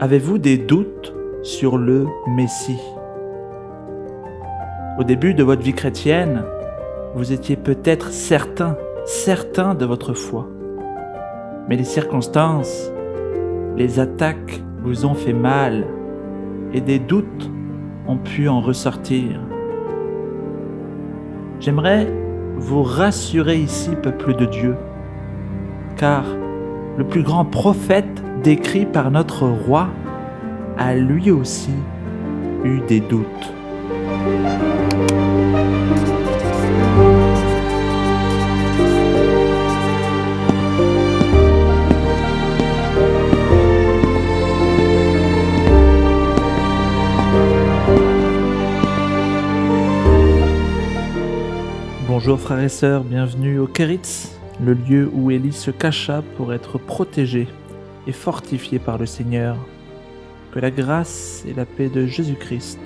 Avez-vous des doutes sur le Messie? Au début de votre vie chrétienne, vous étiez peut-être certain de votre foi. Mais les circonstances, les attaques vous ont fait mal et des doutes ont pu en ressortir. J'aimerais vous rassurer ici, peuple de Dieu, car le plus grand prophète décrit par notre roi a lui aussi eu des doutes. Bonjour frères et sœurs, bienvenue au Kéritz, le lieu où Élie se cacha pour être protégé et fortifié par le Seigneur. Que la grâce et la paix de Jésus-Christ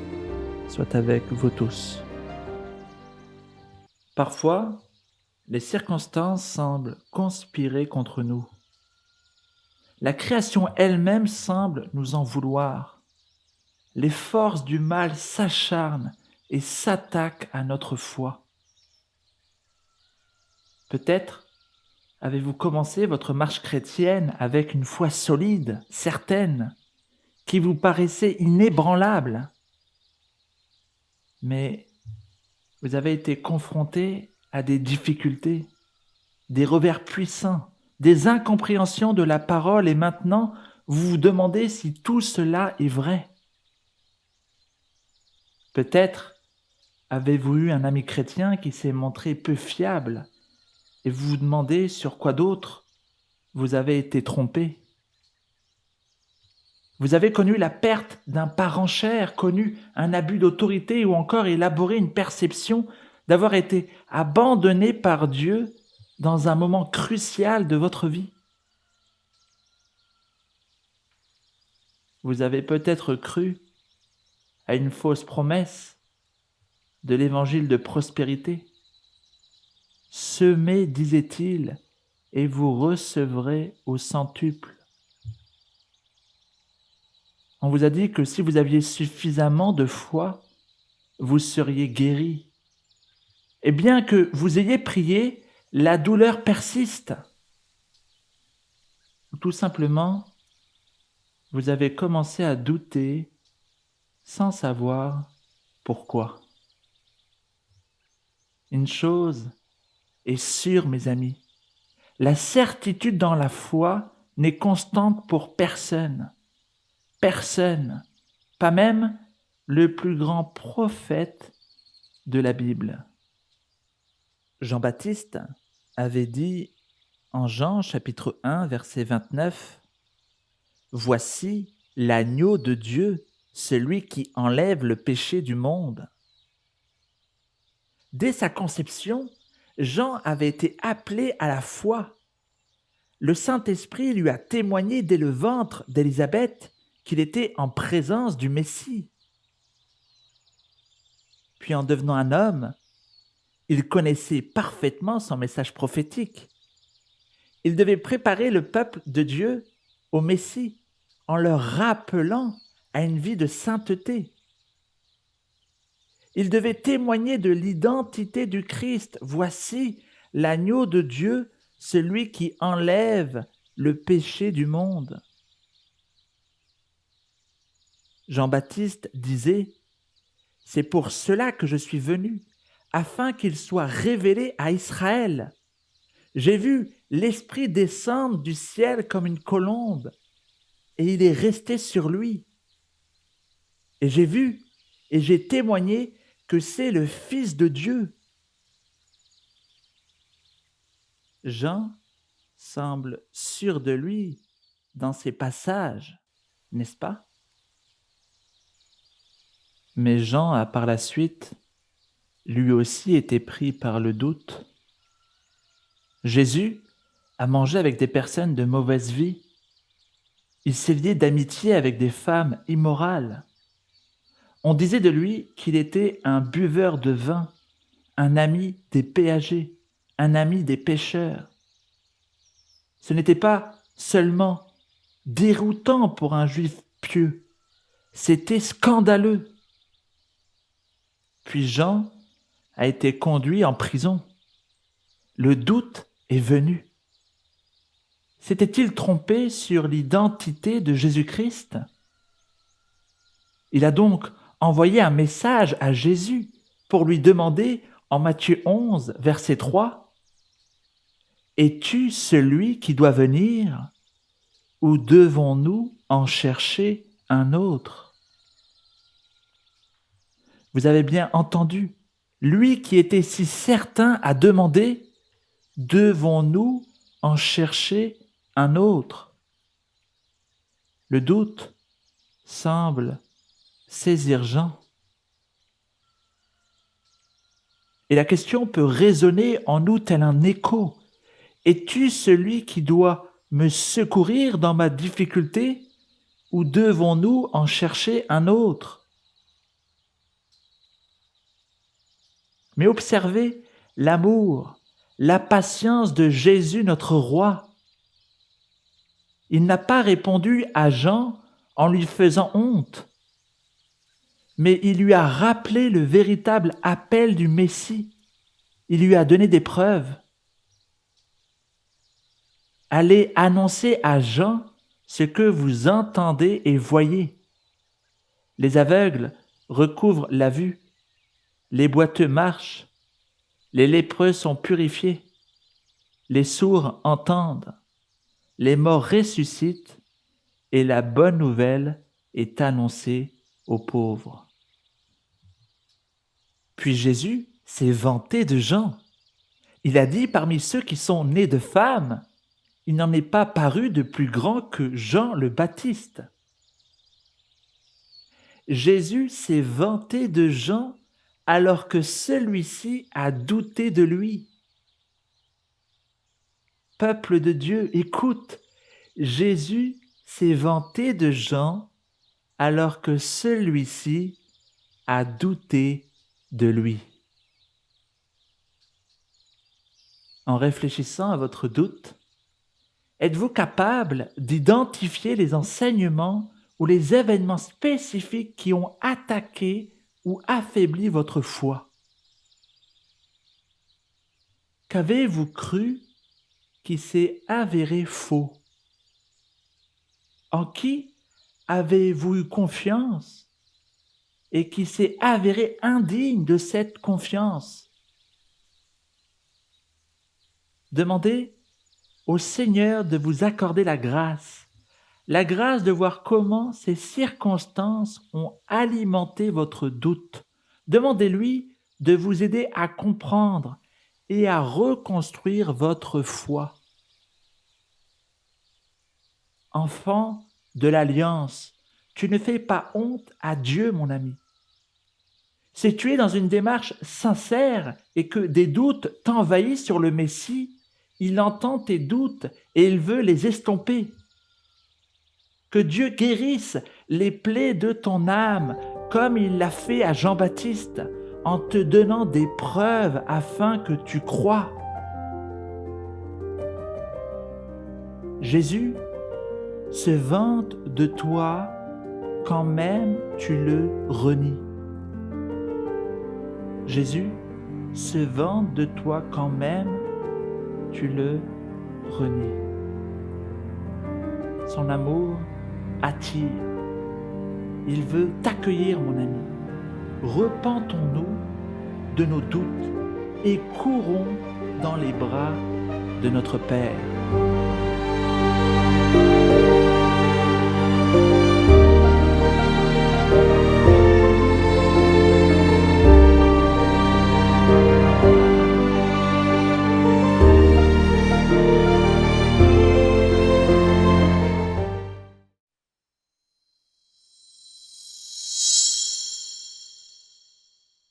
soient avec vous tous. Parfois, les circonstances semblent conspirer contre nous. La création elle-même semble nous en vouloir. Les forces du mal s'acharnent et s'attaquent à notre foi. Peut-être avez-vous commencé votre marche chrétienne avec une foi solide, certaine, qui vous paraissait inébranlable. Mais vous avez été confronté à des difficultés, des revers puissants, des incompréhensions de la parole et maintenant vous vous demandez si tout cela est vrai. Peut-être avez-vous eu un ami chrétien qui s'est montré peu fiable et vous vous demandez sur quoi d'autre vous avez été trompé. Vous avez connu la perte d'un parent cher, connu un abus d'autorité ou encore élaboré une perception d'avoir été abandonné par Dieu dans un moment crucial de votre vie. Vous avez peut-être cru à une fausse promesse de l'évangile de prospérité. Semez, disait-il, et vous recevrez au centuple. On vous a dit que si vous aviez suffisamment de foi, vous seriez guéri. Et bien que vous ayez prié, la douleur persiste. Ou tout simplement, vous avez commencé à douter sans savoir pourquoi. Une chose est sûre, mes amis, la certitude dans la foi n'est constante pour personne. Personne, pas même le plus grand prophète de la Bible. Jean-Baptiste avait dit en Jean chapitre 1 verset 29 « Voici l'agneau de Dieu, celui qui enlève le péché du monde. » Dès sa conception, Jean avait été appelé à la foi. Le Saint-Esprit lui a témoigné dès le ventre d'Élisabeth qu'il était en présence du Messie. Puis en devenant un homme, il connaissait parfaitement son message prophétique. Il devait préparer le peuple de Dieu au Messie en leur rappelant à une vie de sainteté. Il devait témoigner de l'identité du Christ. Voici l'agneau de Dieu, celui qui enlève le péché du monde. Jean-Baptiste disait « C'est pour cela que je suis venu, afin qu'il soit révélé à Israël. J'ai vu l'Esprit descendre du ciel comme une colombe, et il est resté sur lui. Et j'ai vu et j'ai témoigné que c'est le Fils de Dieu. » Jean semble sûr de lui dans ces passages, n'est-ce pas? Mais Jean a par la suite, lui aussi, été pris par le doute. Jésus a mangé avec des personnes de mauvaise vie. Il s'est lié d'amitié avec des femmes immorales. On disait de lui qu'il était un buveur de vin, un ami des péagers, un ami des pécheurs. Ce n'était pas seulement déroutant pour un juif pieux. C'était scandaleux. Puis Jean a été conduit en prison. Le doute est venu. S'était-il trompé sur l'identité de Jésus-Christ? Il a donc envoyé un message à Jésus pour lui demander en Matthieu 11, verset 3, « Es-tu celui qui doit venir ou devons-nous en chercher un autre ?» Vous avez bien entendu, lui qui était si certain a demandé « Devons-nous en chercher un autre ?» Le doute semble saisir Jean. Et la question peut résonner en nous tel un écho. Es-tu celui qui doit me secourir dans ma difficulté ou devons-nous en chercher un autre? Mais observez l'amour, la patience de Jésus notre roi. Il n'a pas répondu à Jean en lui faisant honte, mais il lui a rappelé le véritable appel du Messie. Il lui a donné des preuves. Allez annoncer à Jean ce que vous entendez et voyez. Les aveugles recouvrent la vue, les boiteux marchent, les lépreux sont purifiés, les sourds entendent, les morts ressuscitent et la bonne nouvelle est annoncée aux pauvres. Puis Jésus s'est vanté de Jean. Il a dit, parmi ceux qui sont nés de femmes, il n'en est pas paru de plus grand que Jean le Baptiste. Jésus s'est vanté de Jean alors que celui-ci a douté de lui. Peuple de Dieu, écoute, Jésus s'est vanté de Jean alors que celui-ci a douté de lui. En réfléchissant à votre doute, êtes-vous capable d'identifier les enseignements ou les événements spécifiques qui ont attaqué ou affaibli votre foi? Qu'avez-vous cru qui s'est avéré faux? En qui avez-vous eu confiance et qui s'est avéré indigne de cette confiance? Demandez au Seigneur de vous accorder la grâce de voir comment ces circonstances ont alimenté votre doute. Demandez-lui de vous aider à comprendre et à reconstruire votre foi. Enfant de l'Alliance, tu ne fais pas honte à Dieu, mon ami. Si tu es dans une démarche sincère et que des doutes t'envahissent sur le Messie, il entend tes doutes et il veut les estomper. Que Dieu guérisse les plaies de ton âme comme il l'a fait à Jean-Baptiste en te donnant des preuves afin que tu crois. Jésus se vante de toi quand même tu le renies. Jésus se vante de toi quand même tu le renies. Son amour attire. Il veut t'accueillir, mon ami. Repentons-nous de nos doutes et courons dans les bras de notre Père.